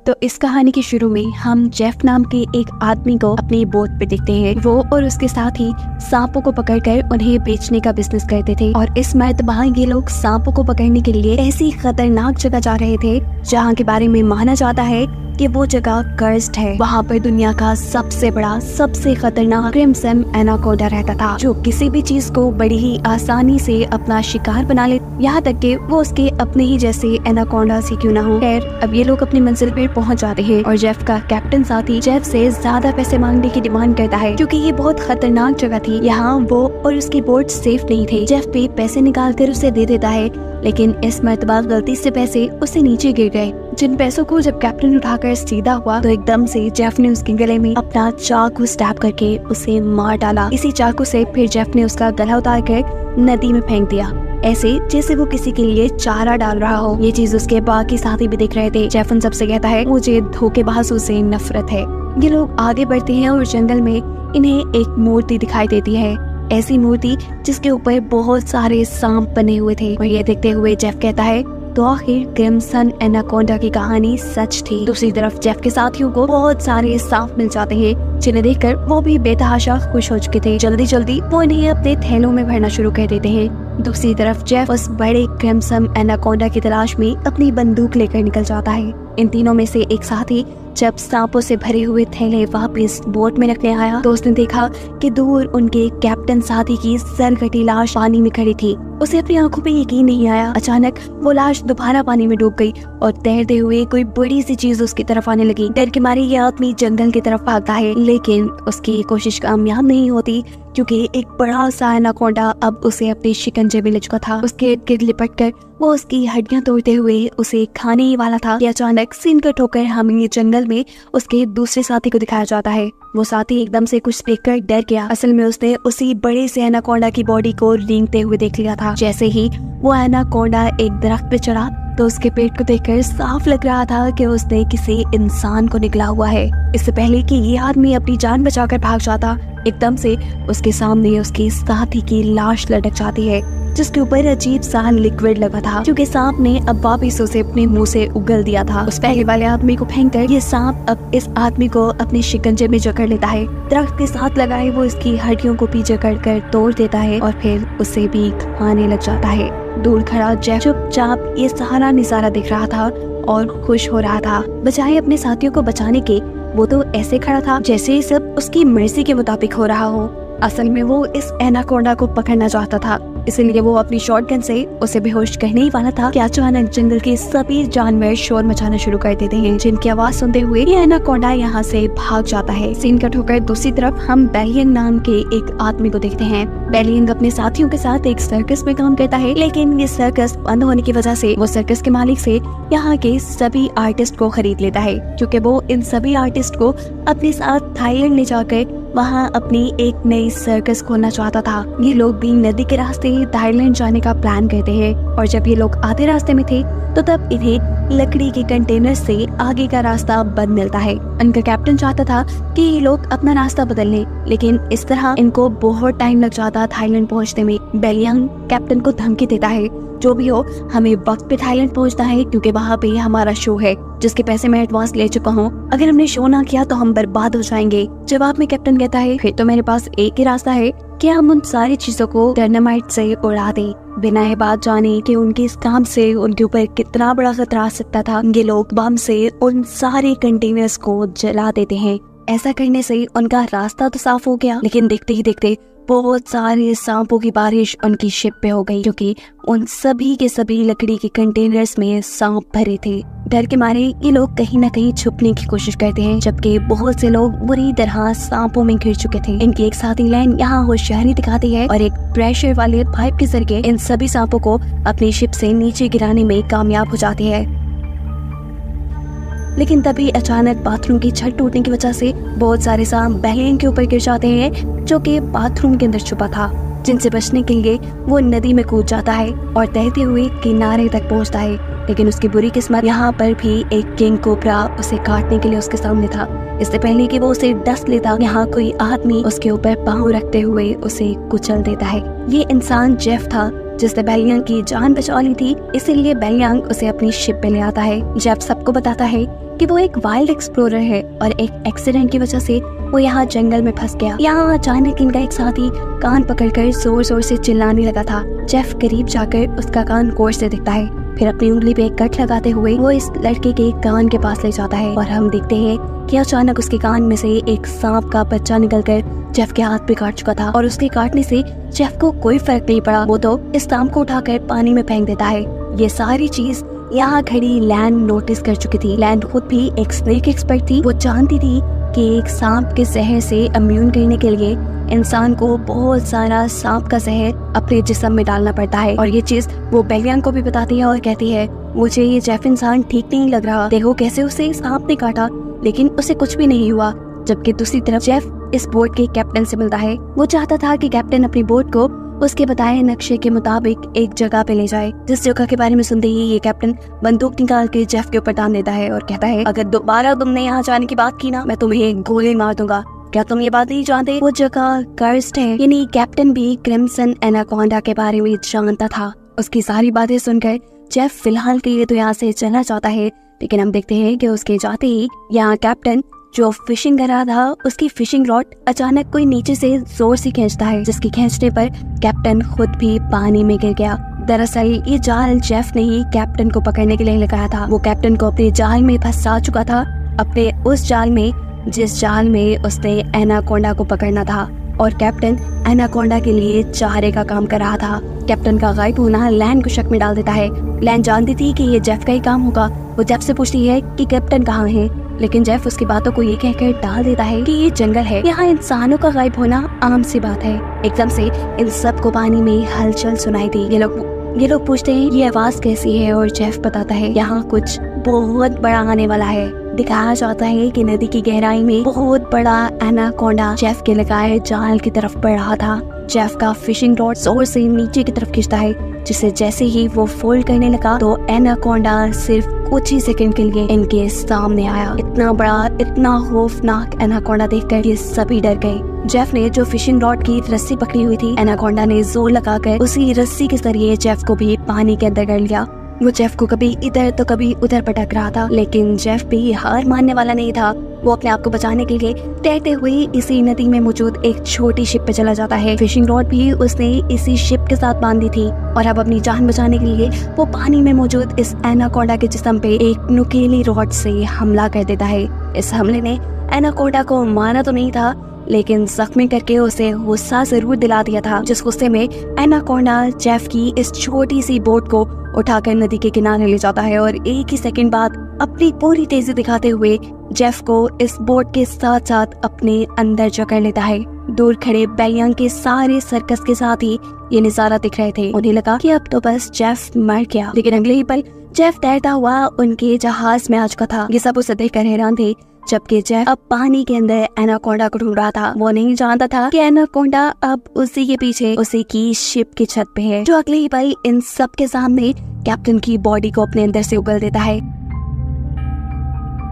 तो इस कहानी के शुरू में हम जेफ नाम के एक आदमी को अपनी बोट पे देखते हैं। वो और उसके साथ ही सांपों को पकड़कर उन्हें बेचने का बिजनेस करते थे और इस मर्तबा ये लोग सांपों को पकड़ने के लिए ऐसी खतरनाक जगह जा रहे थे जहाँ के बारे में माना जाता है कि वो जगह कर्स्ड है। वहाँ पर दुनिया का सबसे बड़ा सबसे खतरनाक क्रिम्सन एनाकोंडा रहता था, जो किसी भी चीज को बड़ी ही आसानी से अपना शिकार बना ले, यहाँ तक कि वो उसके अपने ही जैसे एनाकोंडा से क्यों ना हो। खैर, अब ये लोग अपनी मंजिल पे पहुँच जाते हैं और जेफ का कैप्टन साथी जेफ से ज्यादा पैसे मांगने की डिमांड करता है क्योंकि ये बहुत खतरनाक जगह थी। यहाँ वो और उसकी बोट सेफ नहीं थे। जेफ पे पैसे निकाल कर उसे दे देता है, लेकिन इस मर्तबा गलती से पैसे उससे नीचे गिर गए। जिन पैसों को जब कैप्टन उठाकर सीधा हुआ तो एकदम से जेफ ने उसके गले में अपना चाकू स्टैब करके उसे मार डाला। इसी चाकू से फिर जेफ ने उसका गला उतार कर नदी में फेंक दिया, ऐसे जैसे वो किसी के लिए चारा डाल रहा हो। ये चीज उसके बाकी साथी भी देख रहे थे। जेफ उन सबसे कहता है, मुझे धोखेबाजों से नफरत है। ये लोग आगे बढ़ते हैं और जंगल में इन्हें एक मूर्ति दिखाई देती है, ऐसी मूर्ति जिसके ऊपर बहुत सारे सांप बने हुए थे। और ये देखते हुए जेफ कहता है, तो आखिर क्रिम्सन एनाकोंडा की कहानी सच थी। दूसरी तरफ जेफ के साथियों को बहुत सारे सांप मिल जाते हैं, जिन्हें देखकर वो भी बेतहाशा खुश हो चुके थे। जल्दी जल्दी वो इन्हें अपने थैलों में भरना शुरू कर देते हैं। दूसरी तरफ जेफ उस बड़े क्रिम्सन एनाकोंडा की तलाश में अपनी बंदूक लेकर निकल जाता है। इन तीनों में से एक साथी जब सांपों से भरे हुए थैले वापस बोट में रखने आया तो उसने देखा कि दूर उनके कैप्टन साथी की सरकटी लाश पानी में खड़ी थी। उसे अपनी आंखों पे यकीन नहीं आया। अचानक वो लाश दोबारा पानी में डूब गई और तैरते हुए कोई बड़ी सी चीज उसकी तरफ आने लगी। डर के मारे ये आदमी जंगल की तरफ भागता है, लेकिन उसकी कोशिश कामयाब नहीं होती क्योंकि एक बड़ा सा एनाकोंडा अब उसे अपने शिकंजे में ले चुका था। उसके इर्द गिर्द लिपट कर वो उसकी हड्डियां तोड़ते हुए उसे खाने ही वाला था कि अचानक सीन कट होकर हमें जंगल में उसके दूसरे साथी को दिखाया जाता है। वो साथी एकदम से कुछ देखकर डर गया। असल में उसने उसी बड़े से एनाकोंडा की बॉडी को रेंगते हुए देख लिया था। जैसे ही वो एनाकोंडा एक दरख्त पे चढ़ा तो उसके पेट को देखकर साफ लग रहा था कि उसने किसी इंसान को निकला हुआ है। इससे पहले कि ये आदमी अपनी जान बचाकर भाग जाता, एकदम से उसके सामने उसके साथी की लाश लटक जाती है, जिसके ऊपर अजीब सा लिक्विड लगा था क्योंकि सांप ने अब वापिस उसे अपने मुंह से उगल दिया था। उस पहले वाले आदमी को फेंककर ये सांप अब इस आदमी को अपने शिकंजे में जकड़ लेता है। दरख्त के साथ लगाए वो इसकी हड्डियों को भी जकड़ कर तोड़ देता है और फिर उसे भी खाने लग जाता है। दूर खड़ा जेफ चुपचाप ये सारा नजारा देख रहा था और खुश हो रहा था। बजाय अपने साथियों को बचाने के वो तो ऐसे खड़ा था जैसे सब उसकी मर्जी के मुताबिक हो रहा हो। असल में वो इस एनाकोंडा को पकड़ना चाहता था, इसलिए वो अपनी शॉटगन से उसे बेहोश करने ही वाला था कि अचानक जंगल के सभी जानवर शोर मचाना शुरू कर देते हैं, जिनकी आवाज सुनते हुए ये एनाकोंडा यहाँ से भाग जाता है। सीन कट होकर दूसरी तरफ हम बेलियंग नाम के एक आदमी को देखते हैं। बेलियंग अपने साथियों के साथ एक सर्कस में काम करता है, लेकिन ये सर्कस बंद होने की वजह से वो सर्कस के मालिक से यहाँ के सभी आर्टिस्ट को खरीद लेता है, क्योंकि वो इन सभी आर्टिस्ट को अपने साथ थाईलैंड ले जाकर वहाँ अपनी एक नई सर्कस खोलना चाहता था। ये लोग भी नदी के रास्ते थाईलैंड जाने का प्लान करते हैं और जब ये लोग आधे रास्ते में थे तो तब इन्हें लकड़ी के कंटेनर से आगे का रास्ता बंद मिलता है। उनका कैप्टन चाहता था कि ये लोग अपना रास्ता बदल लें, लेकिन इस तरह इनको बहुत टाइम लग जाता थाईलैंड पहुंचने में। बेलियंग कैप्टन को धमकी देता है, जो भी हो हमें वक्त पे थाईलैंड पहुंचना है क्योंकि वहाँ पे हमारा शो है जिसके पैसे मैं एडवांस ले चुका हूँ। अगर हमने शो ना किया तो हम बर्बाद हो जाएंगे। जवाब में कैप्टन कहता है, फिर तो मेरे पास एक ही रास्ता है कि हम उन सारी चीजों को डायनामाइट से उड़ा दें, बिना ये बात जाने कि उनके इस काम से उनके ऊपर कितना बड़ा खतरा आ सकता था। ये लोग बम से उन सारे कंटेनर्स को जला देते हैं। ऐसा करने से उनका रास्ता तो साफ हो गया, लेकिन देखते ही देखते बहुत सारे सांपों की बारिश उनकी शिप पे हो गई, क्योंकि उन सभी के सभी लकड़ी के कंटेनर्स में सांप भरे थे। डर के मारे ये लोग कहीं न कहीं छुपने की कोशिश करते हैं, जबकि बहुत से लोग बुरी तरह सांपों में घिर चुके थे। इनकी एक साथी लाइन यहाँ होशियारी दिखाती है और एक प्रेशर वाले पाइप के जरिए इन सभी सांपों को अपनी शिप से नीचे गिराने में कामयाब हो जाती है। लेकिन तभी अचानक बाथरूम की छत टूटने की वजह से बहुत सारे सांप बेलियंग के ऊपर गिर जाते हैं, जो कि बाथरूम के अंदर छुपा था। जिनसे बचने के लिए वो नदी में कूद जाता है और तैरते हुए किनारे तक पहुंचता है। लेकिन उसकी बुरी किस्मत यहाँ पर भी एक किंग कोबरा उसे काटने के लिए उसके सामने था। इससे पहले कि वो उसे डस लेता, यहाँ कोई आदमी उसके ऊपर पाँव रखते हुए उसे कुचल देता है। ये इंसान जेफ था जिसने बेलियंग की जान बचा ली थी, इसीलिए बेलियंग उसे अपनी शिप पे ले आता है। जेफ सबको बताता है कि वो एक वाइल्ड एक्सप्लोरर है और एक एक्सीडेंट की वजह से वो यहाँ जंगल में फंस गया। यहाँ अचानक इनका एक साथी कान पकड़कर जोर जोर से चिल्लाने लगा था। जेफ करीब जाकर उसका कान गौर से दिखता है, फिर अपनी उंगली पे एक कट लगाते हुए वो इस लड़के के कान के पास ले जाता है और हम देखते हैं कि अचानक उसके कान में से एक सांप का बच्चा निकलकर जेफ के हाथ पे काट चुका था और उसके काटने से जेफ को कोई फर्क नहीं पड़ा। वो तो इस सांप को उठाकर पानी में फेंक देता है। ये सारी चीज यहाँ खड़ी लैन नोटिस कर चुकी थी। लैन खुद भी एक स्नेक एक्सपर्ट थी। वो जानती थी कि एक सांप के जहर से इम्यून करने के लिए इंसान को बहुत सारा सांप का जहर अपने जिस्म में डालना पड़ता है और ये चीज वो बेलियान को भी बताती है और कहती है मुझे ये जेफ इंसान ठीक नहीं लग रहा। देखो कैसे उसे सांप ने काटा लेकिन उसे कुछ भी नहीं हुआ। जबकि दूसरी तरफ जेफ इस बोट के कैप्टन से मिलता है। वो चाहता था कि कैप्टन अपनी बोट को उसके बताए नक्शे के मुताबिक एक जगह पे ले जाए। जिस जगह के बारे में सुनते ही ये कैप्टन बंदूक निकाल के जेफ के ऊपर तान देता है और कहता है अगर दोबारा तुमने यहाँ जाने की बात की ना मैं तुम्हें एक गोली मार दूंगा। क्या तुम ये बात नहीं जानते वो जगह कर्स्ड है। यानी कैप्टन भी क्रिम्सन एनाकोंडा के बारे में जानता था। उसकी सारी बातें सुनकर जेफ फिलहाल के लिए तो यहाँ से चलना चाहता है, लेकिन हम देखते हैं कि उसके जाते ही यहाँ कैप्टन जो फिशिंग कर रहा था उसकी फिशिंग रॉड अचानक कोई नीचे से जोर से खींचता है, जिसकी खींचने पर कैप्टन खुद भी पानी में गिर गया। दरअसल ये जाल जेफ ने ही कैप्टन को पकड़ने के लिए लगाया था। वो कैप्टन को अपने जाल में फंसा चुका था, अपने उस जाल में जिस जाल में उसने एनाकोंडा को पकड़ना था और कैप्टन एनाकोंडा के लिए चारे का काम कर रहा था। कैप्टन का गायब होना लैन को शक में डाल देता है। लैन जानती थी कि ये जेफ का ही काम होगा। वो जेफ से पूछती है कि कैप्टन कहाँ है, लेकिन जेफ उसकी बातों को ये कहकर टाल देता है कि ये जंगल है, यहाँ इंसानों का गायब होना आम सी बात है। एकदम से इन सब को पानी में हलचल सुनाई दी। ये लोग पूछते हैं ये आवाज कैसी है और जेफ बताता है यहाँ कुछ बहुत बड़ा आने वाला है। दिखाया जाता है कि नदी की गहराई में बहुत बड़ा एनाकोंडा जेफ के लगाए जाल की तरफ बढ़ रहा था। जेफ का फिशिंग रॉड जोर से नीचे की तरफ खींचता है, जिसे जैसे ही वो फोल्ड करने लगा तो एनाकोंडा सिर्फ कुछ ही सेकंड के लिए इनके सामने आया। इतना बड़ा इतना खौफनाक एनाकोंडा देखकर ये सभी डर गए। जेफ ने जो फिशिंग रॉड की रस्सी पकड़ी हुई थी, एनाकोंडा ने जोर लगाकर उसी रस्सी के जरिए जेफ को भी पानी के अंदर कर लिया। वो जेफ को कभी इधर तो कभी उधर पटक रहा था, लेकिन जेफ भी हार मानने वाला नहीं था। वो अपने आप को बचाने के लिए तैरते हुए इसी नदी में मौजूद एक छोटी शिप पे चला जाता है। फिशिंग रॉड भी उसने इसी शिप के साथ बांधी थी और अब अपनी जान बचाने के लिए वो पानी में मौजूद इस एनाकोंडा के जिस्म पे एक नुकीली रॉड से हमला कर देता है। इस हमले ने एनाकोंडा को मारा तो नहीं था, लेकिन जख्मी करके उसे गुस्सा जरूर दिला दिया था, जिस गुस्से में एनाकोंडा जेफ की इस छोटी सी बोट को उठाकर नदी के किनारे ले जाता है और एक ही सेकंड बाद अपनी पूरी तेजी दिखाते हुए जेफ को इस बोट के साथ साथ अपने अंदर जकड़ लेता है। दूर खड़े बेलियान के सारे सर्कस के साथ ही ये नजारा दिख रहे थे। उन्हें लगा कि अब तो बस जेफ मर गया, लेकिन अगले ही पल जेफ तैरता हुआ उनके जहाज में आ चुका था। ये सब उसे देखकर हैरान थे, जबकि जेफ अब पानी के अंदर एनाकोंडा को ढूंढ रहा था। वो नहीं जानता था कि एनाकोंडा अब उसी के पीछे उसी की शिप की छत पे है, जो अगले ही पल इन सब के सामने कैप्टन की बॉडी को अपने अंदर से उगल देता है।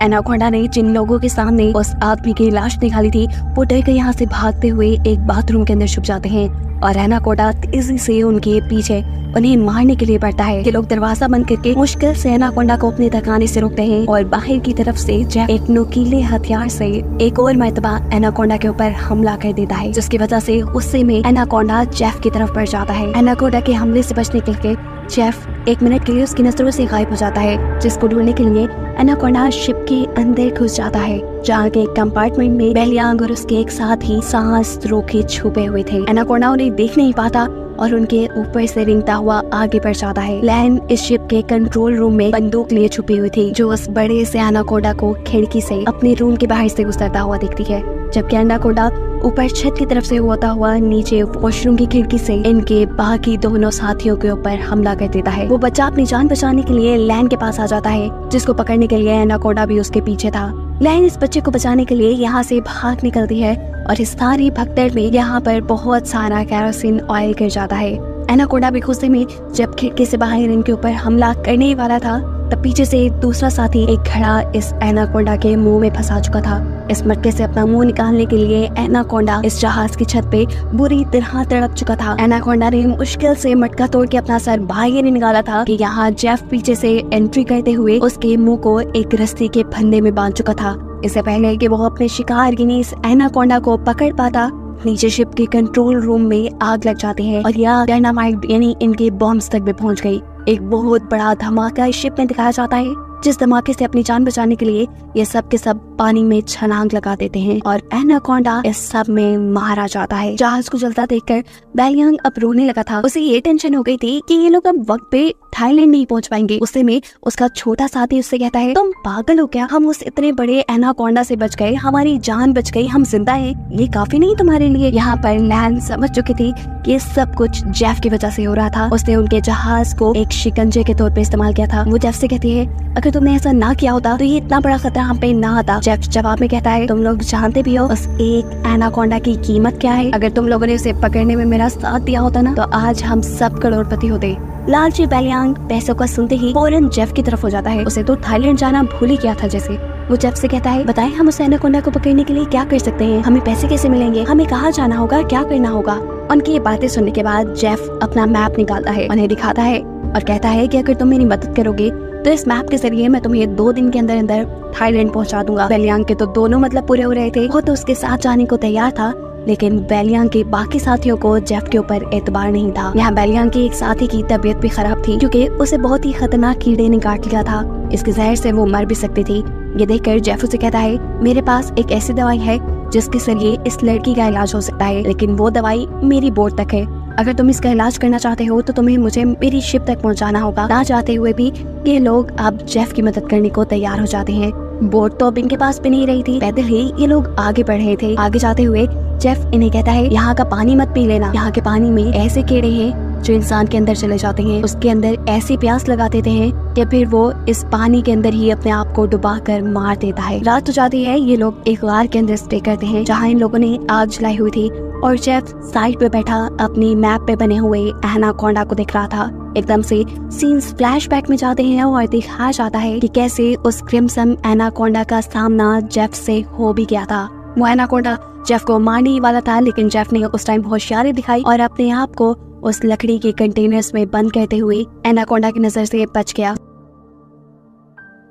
एनाकोंडा ने जिन लोगों के सामने उस आदमी की लाश निकाली थी, वो डर कर यहाँ से भागते हुए एक बाथरूम के अंदर छुप जाते हैं और एनाकोंडा तेजी से उनके पीछे उन्हें मारने के लिए बढ़ता है। ये लोग दरवाजा बंद करके मुश्किल से एनाकोंडा को अपने तक आने से रोकते हैं और बाहर की तरफ से जेफ एक नुकीले हथियार से एक और मर्तबा एनाकोंडा के ऊपर हमला कर देता है, जिसकी वजह से गुस्से में एनाकोंडा जेफ की तरफ बढ़ जाता है। एनाकोंडा के हमले से बचने के लिए जेफ एक मिनट के लिए उसकी नजरों से गायब हो जाता है, जिसको ढूंढने के लिए एनाकोंडा शिप के अंदर घुस जाता है, जहाँ के कंपार्टमेंट में बेलियांग और उसके एक साथ ही सांस रोके छुपे हुए थे। एनाकोंडा उन्हें देख नहीं पाता और उनके ऊपर से रिंगता हुआ आगे बढ़ जाता है। लैन इस शिप के कंट्रोल रूम में बंदूक लिए छुपी हुई थी, जो उस बड़े से एनाकोंडा को खिड़की से अपने रूम के बाहर से गुजरता हुआ दिखती है, जबकि एनाकोंडा ऊपर छत की तरफ से होता हुआ नीचे वॉशरूम की खिड़की से इनके बाकी दोनों साथियों के ऊपर हमला कर देता है। वो बच्चा अपनी जान बचाने के लिए लैन के पास आ जाता है, जिसको पकड़ने के लिए एनाकोंडा भी उसके पीछे था। लैन इस बच्चे को बचाने के लिए यहाँ से भाग निकलती है और इस सारी भगदड़ में यहाँ पर बहुत सारा केरोसिन ऑयल गिर जाता है। एनाकोंडा भी गुस्से में जब खिड़की से बाहर इनके ऊपर हमला करने ही वाला था तब पीछे से दूसरा साथी एक घड़ा इस एनाकोंडा के मुंह में फंसा चुका था। इस मटके से अपना मुंह निकालने के लिए एनाकोंडा इस जहाज की छत पे बुरी तरह तड़प चुका था। एनाकोंडा ने मुश्किल से मटका तोड़ के अपना सर बाहर निकाला था कि यहाँ जेफ पीछे से एंट्री करते हुए उसके मुंह को एक रस्सी के फंदे में बांध चुका था। इससे पहले कि वो अपने शिकार गिनी इस एनाकोंडा को पकड़ पाता, नीचे शिप के कंट्रोल रूम में आग लग जाती है और यह डायनामाइट यानी इनके बॉम्ब्स तक भी पहुंच गई। एक बहुत बड़ा धमाका इस शिप में दिखाया जाता है, जिस धमाके से अपनी जान बचाने के लिए ये सब के सब पानी में छलांग लगा देते हैं और एनाकोंडा इस सब में मारा जाता है। जहाज को जलता देखकर बेलियांग अब रोने लगा था। उसे ये टेंशन हो गई थी कि ये लोग अब वक्त पे थाईलैंड नहीं पहुंच पाएंगे। उससे में उसका छोटा साथी उससे कहता है, तुम पागल हो क्या? हम उस इतने बड़े एनाकोंडा से बच गए, हमारी जान बच गई, हम जिंदा हैं, ये काफी नहीं तुम्हारे लिए? यहाँ पर लैन समझ चुकी थी कि सब कुछ जेफ की वजह से हो रहा था। उसने उनके जहाज को एक शिकंजे के तौर पे इस्तेमाल किया था। वो जेफ से कहती है, अगर तुमने ऐसा ना किया होता तो ये इतना बड़ा खतरा हम पे ना आता। जेफ जवाब में कहता है, तुम लोग जानते भी हो उस एक एनाकोंडा की कीमत क्या है? अगर तुम लोगों ने उसे पकड़ने में मेरा साथ दिया होता ना, तो आज हम सब करोड़पति होते। लालची बेलियांग पैसों का सुनते ही फौरन जेफ की तरफ हो जाता है। उसे तो थाईलैंड जाना भूल ही गया था जैसे। वो जेफ से कहता है, बताएं हम उस एनाकोंडा को पकड़ने के लिए क्या कर सकते हैं? हमें पैसे कैसे मिलेंगे? हमें कहाँ जाना होगा? क्या करना होगा? उनकी ये बातें सुनने के बाद जेफ अपना मैप निकालता है, उन्हें दिखाता है और कहता है कि अगर तुम मेरी मदद करोगे तो इस मैप के जरिए मैं तुम्हें 2 दिन के अंदर अंदर थाईलैंड पहुंचा दूंगा। बेलियांग के तो दोनों मतलब पूरे हो रहे थे। वो तो उसके साथ जाने को तैयार था, लेकिन बेलियांग के बाकी साथियों को जेफ के ऊपर एतबार नहीं था। यहाँ बेलियांग की एक साथी की तबीयत भी खराब थी क्योंकि उसे बहुत ही खतरनाक कीड़े ने काट लिया था। इसके जहर से वो मर भी सकती थी। ये देखकर जेफ उसे कहता है, मेरे पास एक ऐसी दवाई है जिसके जरिए इस लड़की का इलाज हो सकता है, लेकिन वो दवाई मेरी बोट तक है। अगर तुम इसका इलाज करना चाहते हो तो तुम्हें मुझे मेरी शिप तक पहुंचाना होगा। ना चाहते हुए भी ये लोग अब जेफ की मदद करने को तैयार हो जाते हैं। बोट तो अब इनके पास भी नहीं रही थी, पैदल ही ये लोग आगे बढ़ रहे थे। आगे जाते हुए जेफ इन्हें कहता है, यहाँ का पानी मत पी लेना, यहाँ के पानी में ऐसे कीड़े हैं जो इंसान के अंदर चले जाते हैं, उसके अंदर ऐसी प्यास लगा देते हैं कि फिर वो इस पानी के अंदर ही अपने आप को डुबा कर मार देता है। रात हो जाती है, ये लोग एक गार के अंदर स्टे करते हैं जहाँ इन लोगों ने आग जलाई हुई थी और जेफ साइड पे बैठा अपनी मैप पे बने हुए एनाकोंडा को देख रहा था। एकदम से सीन्स फ्लैशबैक में जाते हैं और दिखाया जाता है कि कैसे उस क्रिम्सन एनाकोंडा का सामना जेफ से हो भी गया था। वो एनाकोंडा जेफ को मारने ही वाला था, लेकिन जेफ ने उस टाइम होशियारी दिखाई और अपने आप को उस लकड़ी के कंटेनर्स में बंद करते हुए एनाकोंडा की नजर से बच गया।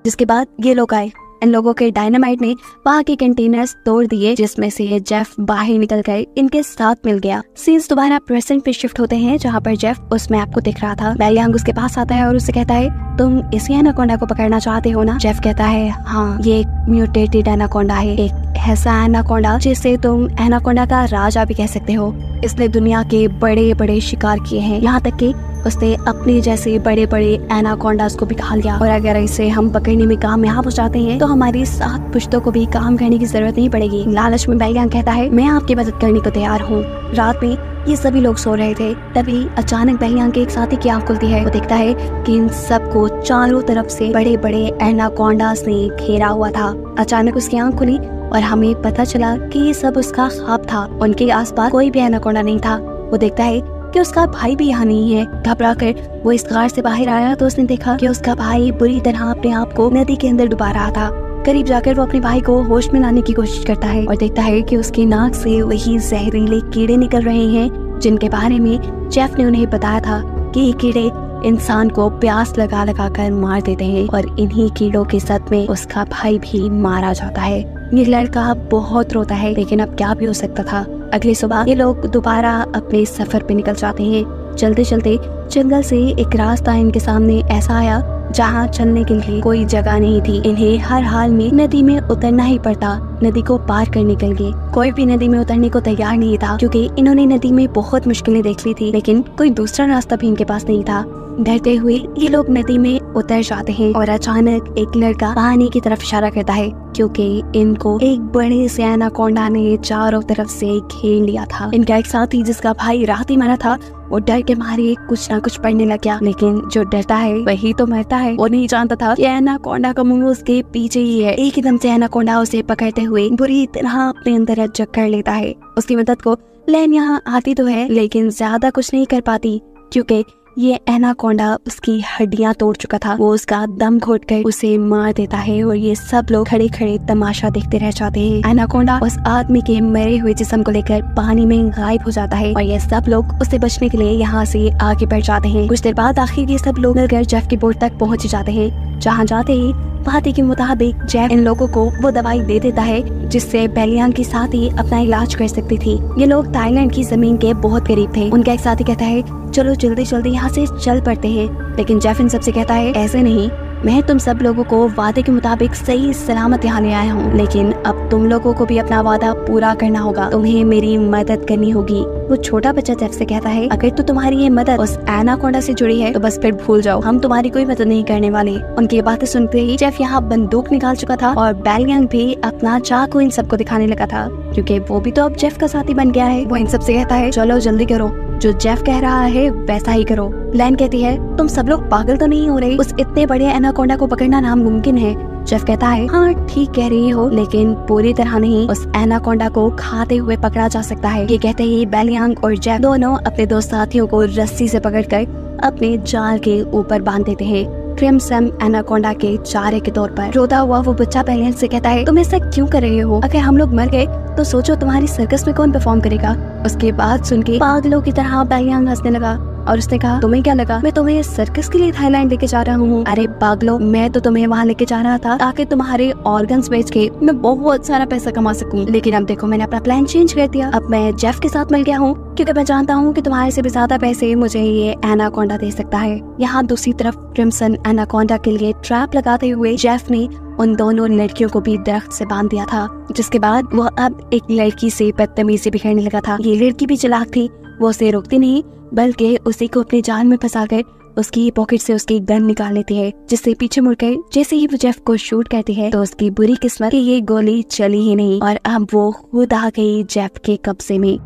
जिसके बाद ये लोग आए। इन लोगों के डायनामाइट ने वहाँ के कंटेनर्स तोड़ दिए, जिसमें से जेफ बाहर निकल कर इनके साथ मिल गया। सीन्स दोबारा प्रेजेंट पे शिफ्ट होते हैं जहाँ पर जेफ उस मैप को देख रहा था। बेलियांग उसके पास आता है और उससे कहता है, तुम इसी एनाकोंडा को पकड़ना चाहते हो ना? जेफ कहता है, हाँ, ये एक म्यूटेटेड एनाकोंडा है, एक ऐसा एनाकोंडा जिसे तुम एनाकोंडा का राजा भी कह सकते हो। इसने दुनिया के बड़े बड़े शिकार किए हैं, यहाँ तक कि उसने अपने जैसे बड़े बड़े एनाकोंडास को भी खा लिया। और अगर इसे हम पकड़ने में कामयाब हो जाते हैं तो हमारी 7 पुश्तों को भी काम करने की जरूरत नहीं पड़ेगी। लालच में बेलियांग कहता है, मैं आपकी मदद करने को तैयार हूँ। रात में ये सभी लोग सो रहे थे, तभी अचानक बेलियांग के एक साथी की आँख खुलती है। वो देखता है कि इन सबको चारों तरफ से बड़े बड़े एनाकोंडास ने घेरा हुआ था। अचानक उसकी आँख खुली और हमें पता चला कि ये सब उसका ख्वाब था। उनके आसपास कोई भी एनाकोंडा नहीं था। वो देखता है कि उसका भाई भी यहाँ नहीं है। घबराकर वो इस गार से बाहर आया तो उसने देखा कि उसका भाई बुरी तरह अपने आप को नदी के अंदर डुबा रहा था। करीब जाकर वो अपने भाई को होश में लाने की कोशिश करता है और देखता है कि उसकी नाक से वही जहरीले कीड़े निकल रहे हैं जिनके बारे में जेफ ने उन्हें बताया था कि ये कीड़े इंसान को प्यास लगा लगा कर मार देते हैं और इन्हीं कीड़ों के सदमे उसका भाई भी मारा जाता है। ये लड़का बहुत रोता है, लेकिन अब क्या भी हो सकता था। अगली सुबह ये लोग दोबारा अपने सफर पे निकल जाते हैं। चलते चलते जंगल से एक रास्ता इनके सामने ऐसा आया जहाँ चलने के लिए कोई जगह नहीं थी। इन्हें हर हाल में नदी में उतरना ही पड़ता नदी को पार करने के लिए। कोई भी नदी में उतरने को तैयार नहीं था क्योंकि इन्होंने नदी में बहुत मुश्किलें देख ली थी, लेकिन कोई दूसरा रास्ता भी इनके पास नहीं था। डरते हुए ये लोग नदी में उतर जाते हैं और अचानक एक लड़का पानी की तरफ इशारा करता है क्योंकि इनको एक बड़े से एनाकोंडा ने चारों तरफ से घेर लिया था। इनका एक साथी जिसका भाई रात ही मरा था, वो डर के मारे कुछ ना कुछ पढ़ने लग गया, लेकिन जो डरता है वही तो मरता है। वो नहीं जानता था कि एनाकोंडा का मुंह उसके पीछे ही है। एक एकदम से एनाकोंडा उसे पकड़ते हुए बुरी तरह अपने अंदर जकड़ लेता है। उसकी मदद को लैन यहाँ आती तो है, लेकिन ज्यादा कुछ नहीं कर पाती क्योंकि ये एनाकोंडा उसकी हड्डियां तोड़ चुका था। वो उसका दम घोटकर उसे मार देता है और ये सब लोग खड़े खड़े तमाशा देखते रह जाते हैं। एनाकोंडा उस आदमी के मरे हुए जिस्म को लेकर पानी में गायब हो जाता है और ये सब लोग उससे बचने के लिए यहाँ से आगे बढ़ जाते हैं। कुछ देर बाद आखिर ये सब लोग मिलकर जेफ की बोट तक पहुँच जाते हैं। जहाँ जाते ही वादे के मुताबिक जेफ इन लोगों को वो दवाई दे देता है जिससे बेलियांग के साथ ही अपना इलाज कर सकती थी। ये लोग थाईलैंड की जमीन के बहुत करीब थे। उनका एक साथी कहता है चलो जल्दी जल्दी यहाँ से चल पड़ते हैं, लेकिन जेफ इन सबसे कहता है ऐसे नहीं, मैं तुम सब लोगों को वादे के मुताबिक सही सलामत यहाँ ले आया हूँ, लेकिन अब तुम लोगों को भी अपना वादा पूरा करना होगा, तुम्हें मेरी मदद करनी होगी। वो छोटा बच्चा जेफ से कहता है अगर तो तुम्हारी ये मदद उस एनाकोंडा से जुड़ी है तो बस फिर भूल जाओ, हम तुम्हारी कोई मदद नहीं करने वाले। उनकी बातें सुनते ही जेफ यहाँ बंदूक निकाल चुका था और बेलियांग भी अपना चाकू इन सबको दिखाने लगा था, क्योंकि वो भी तो अब जेफ का साथी बन गया है। वो इन सबसे कहता है चलो जल्दी करो, जो जेफ कह रहा है वैसा ही करो। लैन कहती है तुम सब लोग पागल तो नहीं हो रहे, उस इतने बड़े एनाकोंडा को पकड़ना नामुमकिन है। जेफ कहता है हाँ ठीक कह रही हो, लेकिन पूरी तरह नहीं उस एनाकोंडा को खाते हुए पकड़ा जा सकता है। ये कहते ही बेलियांग और जेफ दोनों अपने दो साथियों को रस्सी से पकड़कर अपने जाल के ऊपर बांध देते हैं, क्रिम्सन एनाकोंडा के चारे के तौर पर। रोता हुआ वो बच्चा बेलियांग से कहता है तुम ऐसा क्यों कर रहे हो, अगर हम लोग मर गए तो सोचो तुम्हारी सर्कस में कौन परफॉर्म करेगा। उसके बाद सुन के पागलों की तरह बेलियांग हंसने लगा और उसने कहा तुम्हें क्या लगा मैं तुम्हें सर्कस के लिए थाईलैंड लेके जा रहा हूँ? अरे पागलो, मैं तो तुम्हें वहाँ लेके जा रहा था ताकि तुम्हारे ऑर्गन्स बेच के मैं बहुत सारा पैसा कमा सकूँ, लेकिन अब देखो मैंने अपना प्लान चेंज कर दिया। अब मैं जेफ के साथ मिल गया हूँ क्योंकि मैं जानता हूँ कि तुम्हारे से भी ज्यादा पैसे मुझे ये एनाकोंडा दे सकता है। यहाँ दूसरी तरफ क्रिम्सन एनाकोंडा के लिए ट्रैप लगाते हुए जेफ ने उन दोनों लड़कियों को भी दरख्त से बांध दिया था, जिसके बाद वो अब एक लड़की से बदतमीजी भी करने लगा था। ये लड़की भी चालाक थी, वो उसे रोकती नहीं बल्कि उसी को अपने जाल में फंसाकर उसकी पॉकेट से उसकी गन निकाल लेती है, जिससे पीछे मुड़कर जैसे ही वो जेफ को शूट करती है तो उसकी बुरी किस्मत कि ये गोली चली ही नहीं और अब वो खुद आ गई जेफ के कब्जे में।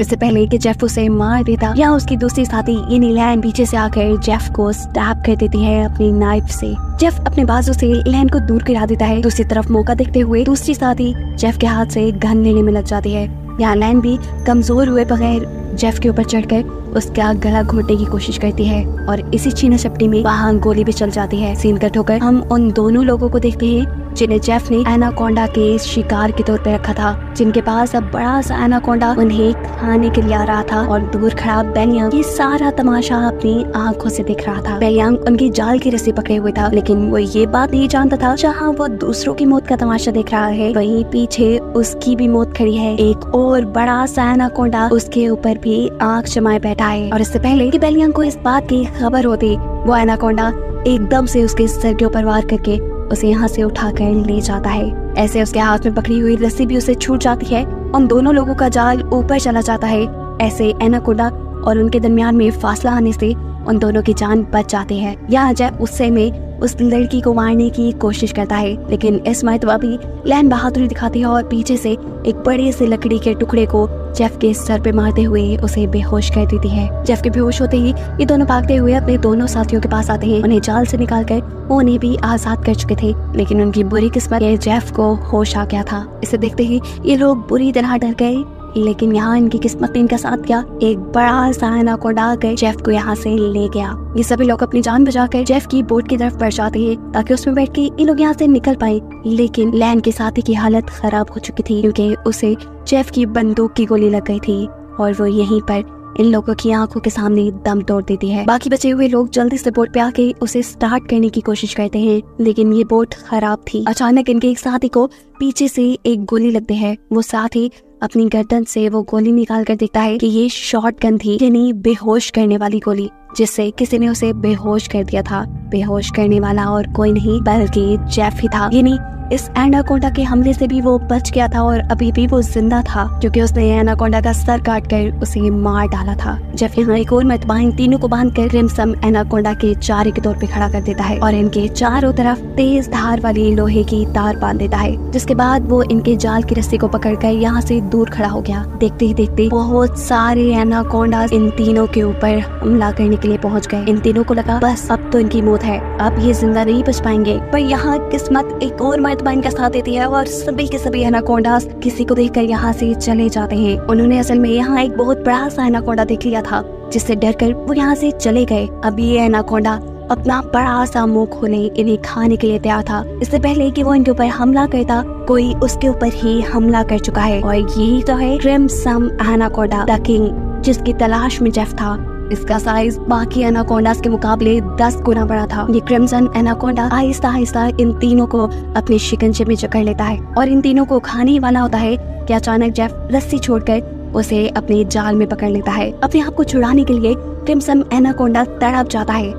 इससे पहले कि जेफ उसे मार देता या उसकी दूसरी साथी यानी लैन पीछे से आकर जेफ को स्टैब कर देती है अपनी नाइफ से। जेफ अपने बाजू से लैन को दूर गिरा देता है। दूसरी तरफ मौका देखते हुए दूसरी साथी जेफ के हाथ से गन लेने में लग जाती है। यहाँ लैन भी कमजोर हुए बगैर जेफ के ऊपर चढ़कर उसका गला घोटने की कोशिश करती है और इसी छीना झपटी में वहाँ गोली भी चल जाती है। सीन कट होकर हम उन दोनों लोगों को देखते हैं जिन्हें जेफ ने एनाकोंडा के शिकार के तौर पे रखा था, जिनके पास अब बड़ा सा एनाकोंडा उन्हें खाने के लिए आ रहा था और दूर खड़ा बेलियांग ये सारा तमाशा अपनी आंखों से देख रहा था। बेलियांग उनकी जाल की रस्सी पकड़े हुए था, लेकिन वो ये बात नहीं जानता था जहाँ वो दूसरों की मौत का तमाशा देख रहा है वहीं पीछे उसकी भी मौत खड़ी है। एक और बड़ा सा एनाकोंडा उसके ऊपर भी आंख जमाए बैठा है और इससे पहले कि बेलियांग को इस बात की खबर होती वो एनाकोंडा एकदम से उसके सर के ऊपर वार करके उसे यहाँ से उठाकर ले जाता है। ऐसे उसके हाथ में पकड़ी हुई रस्सी भी उसे छूट जाती है। उन दोनों लोगों का जाल ऊपर चला जाता है। ऐसे एनाकोंडा और उनके दरमियान में फासला आने से उन दोनों की जान बच जाती है। यहाँ जेफ उससे में उस लड़की को मारने की कोशिश करता है, लेकिन इस मरतबा भी लैन बहादुरी दिखाती है और पीछे से एक बड़े से लकड़ी के टुकड़े को जेफ के सर पे मारते हुए उसे बेहोश कर देती है। जेफ के बेहोश होते ही ये दोनों भागते हुए अपने दोनों साथियों के पास आते हैं। उन्हें जाल से निकालकर वो उन्हें भी आजाद कर चुके थे, लेकिन उनकी बुरी किस्मत ये जेफ को होश आ गया था। इसे देखते ही ये लोग बुरी तरह डर गए, लेकिन यहाँ इनकी किस्मत ने इनका साथ दिया। एक बड़ा सा एनाकोंडा आकर जेफ को यहाँ से ले गया। ये सभी लोग अपनी जान बचाकर जेफ की बोट की तरफ बढ़ जाते हैं ताकि उसमें बैठ के ये लोग यहाँ से निकल पाए, लेकिन लैन के साथी की हालत खराब हो चुकी थी क्योंकि उसे जेफ की बंदूक की गोली लग गई थी और वो यहीं पर इन लोगों की आंखों के सामने दम तोड़ देती है। बाकी बचे हुए लोग जल्दी से बोट पे आके उसे स्टार्ट करने की कोशिश करते हैं, लेकिन ये बोट खराब थी। अचानक इनके एक साथी को पीछे से एक गोली लगती है। वो साथी अपनी गर्दन से वो गोली निकाल कर देखता है कि ये शॉर्ट गन थी, यानी बेहोश करने वाली गोली, जिससे किसी ने उसे बेहोश कर दिया था। बेहोश करने वाला और कोई नहीं बल्कि जेफ ही था। यानी इस एनाकोंडा के हमले से भी वो बच गया था और अभी भी वो जिंदा था क्योंकि उसने एनाकोंडा का सर काट कर उसे मार डाला था। जेफ यहाँ एक और मरतबा इन तीनों को बांधकर क्रिम्सन एनाकोंडा के चारे के तौर पे खड़ा कर देता है और इनके चारों तरफ तेज धार वाली लोहे की तार बांध देता है, जिसके बाद वो इनके जाल की रस्सी को पकड़कर यहाँ से दूर खड़ा हो गया। देखते ही देखते बहुत सारे एनाकोंडा इन तीनों के ऊपर हमला करने के लिए पहुँच गए। इन तीनों को लगा बस अब तो इनकी मौत है, अब ये जिंदा नहीं बच पाएंगे, पर यहाँ किस्मत एक और इनका साथ देती है और सभी के सभी एनाकोंडास किसी को देखकर यहाँ से चले जाते हैं। उन्होंने असल में यहाँ एक बहुत बड़ा सा एनाकोंडा देख लिया था जिससे डरकर वो यहाँ से चले गए। अब ये एनाकोंडा अपना बड़ा सा मुंह खोले इन्हें खाने के लिए तैयार था। इससे पहले कि वो इनके ऊपर हमला करता, कोई उसके ऊपर ही हमला कर चुका है और यही तो है क्रिम्सन एनाकोंडा द किंग, जिसकी तलाश में जेफ था। इसका साइज बाकी एनाकोंडास के मुकाबले 10 गुना बड़ा था। ये क्रिम्सन एनाकोंडा आहिस्ता आहिस्ता इन तीनों को अपने शिकंजे में जकड़ लेता है और इन तीनों को खाने ही वाला होता है कि अचानक जेफ रस्सी छोड़कर उसे अपने जाल में पकड़ लेता है। अपने आप को छुड़ाने के लिए क्रिम्सन एनाकोंडा तड़प जाता है।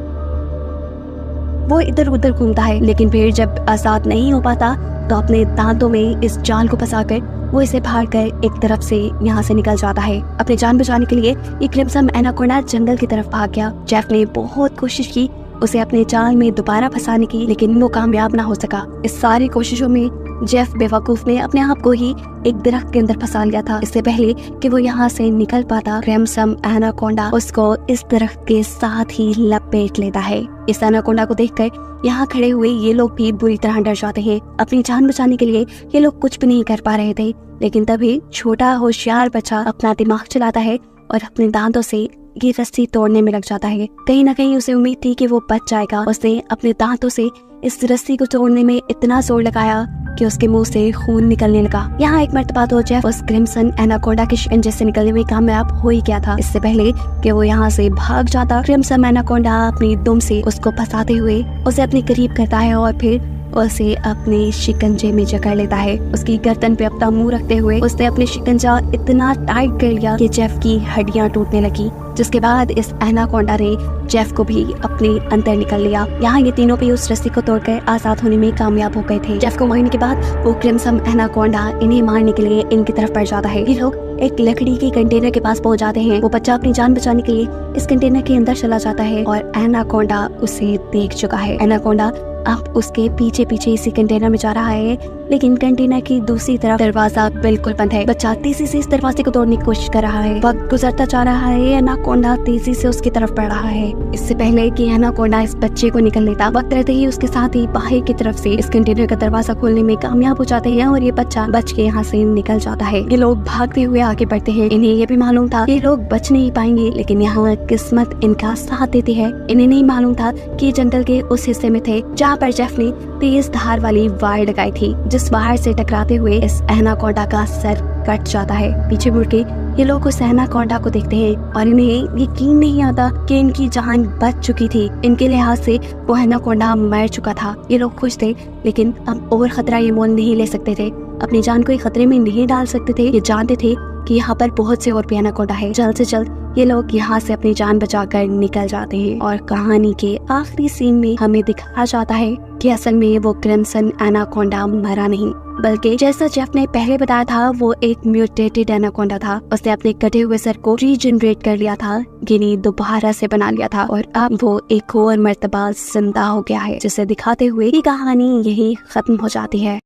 वो इधर उधर घूमता है, लेकिन फिर जब आजाद नहीं हो पाता तो अपने दांतों में इस जाल को फंसाकर वो इसे फाड़ कर एक तरफ से यहाँ से निकल जाता है। अपनी जान बचाने के लिए ये क्रिम्सन एनाकोंडा जंगल की तरफ भाग गया। जेफ ने बहुत कोशिश की उसे अपने जाल में दोबारा फंसाने की, लेकिन वो कामयाब ना हो सका। इस सारी कोशिशों में जेफ बेवकूफ ने अपने आप को ही एक दरख्त के अंदर फंसा लिया था। इससे पहले कि वो यहाँ से निकल पाता, क्रिम्सन एनाकोंडा उसको इस दरख्त के साथ ही लपेट लेता है। इस एनाकोंडा को देखकर यहाँ खड़े हुए ये लोग भी बुरी तरह डर जाते हैं। अपनी जान बचाने के लिए ये लोग कुछ भी नहीं कर पा रहे थे, लेकिन तभी छोटा होशियार बच्चा अपना दिमाग चलाता है और अपने दांतों से ये रस्सी तोड़ने में लग जाता है। कहीं ना कहीं उसे उम्मीद थी कि वो बच जाएगा। उसने अपने दांतों से इस रस्सी को तोड़ने में इतना जोर लगाया कि उसके मुंह से खून निकलने लगा। यहाँ एक मर्तबा तो जेफ उस क्रिम्सन एनाकोंडा के शिकंजे से निकलने में कामयाब हो ही गया था। इससे पहले कि वो यहाँ से भाग जाता, क्रिम्सन एनाकोंडा अपनी दुम से उसको फंसाते हुए उसे अपने करीब करता है और फिर उसे अपने शिकंजे में जकड़ लेता है। उसकी गर्दन पे अपना मुंह रखते हुए उसने अपने शिकंजा इतना टाइट कर लिया कि जेफ की हड्डियां टूटने लगी, जिसके बाद इस एनाकोंडा ने जेफ को भी अपने अंदर निकल लिया। यहाँ ये तीनों भी उस रस्सी को तोड़कर आजाद होने में कामयाब हो गए थे। जेफ को मारने के बाद वो क्रिम्सन एनाकोंडा इन्हें मारने के लिए इनकी तरफ बढ़ जाता है। ये लोग एक लकड़ी के कंटेनर के पास पहुंच जाते हैं। वो बच्चा अपनी जान बचाने के लिए इस कंटेनर के अंदर चला जाता है और एनाकोंडा उसे देख चुका है। एनाकोंडा अब उसके पीछे पीछे इसी कंटेनर में जा रहा है, लेकिन कंटेनर की दूसरी तरफ दरवाजा बिल्कुल बंद है। बच्चा तेजी से इस दरवाजे को तोड़ने की कोशिश कर रहा है। वक्त गुजरता जा रहा है, एनाकोंडा तेजी से उसकी तरफ बढ़ रहा है। इससे पहले कि एनाकोंडा इस बच्चे को निकल लेता, वक्त रहते ही उसके साथ ही बाहर की तरफ से इस कंटेनर का दरवाजा खोलने में कामयाब हो जाते हैं और ये बच्चा बच के यहाँ से निकल जाता है। ये लोग भागते हुए आगे बढ़ते हैं। इन्हें ये भी मालूम था ये लोग बच नहीं पाएंगे, लेकिन यहाँ किस्मत इनका साथ देती है। इन्हें नहीं मालूम था कि जंगल के उस हिस्से में थे जहाँ पर जेफ ने तेज धार वाली वायर लगाई थी, जिस वायर से टकराते हुए इस एनाकोंडा का सर कट जाता है। पीछे मुड़ के ये लोग उस एनाकोंडा को देखते हैं और इन्हें यकीन नहीं आता कि इनकी जान बच चुकी थी। इनके लिहाज से वो एनाकोंडा मर चुका था। ये लोग खुश थे, लेकिन अब और खतरा ये मोल नहीं ले सकते थे। अपनी जान को खतरे में नहीं डाल सकते थे। ये जानते थे कि यहाँ पर बहुत से और भी एनाकोंडा है। जल्द से जल्द ये लोग यहाँ से अपनी जान बचाकर निकल जाते हैं और कहानी के आखिरी सीन में हमें दिखाया जाता है कि असल में वो क्रिम्सन एनाकोंडा मरा नहीं, बल्कि जैसा जेफ ने पहले बताया था वो एक म्यूटेटेड एनाकोंडा था। उसने अपने कटे हुए सर को रीजनरेट कर लिया था, गिनी दोबारा से बना लिया था और अब वो एक और मर्तबा जिंदा हो गया है, जिसे दिखाते हुए ये कहानी यही खत्म हो जाती है।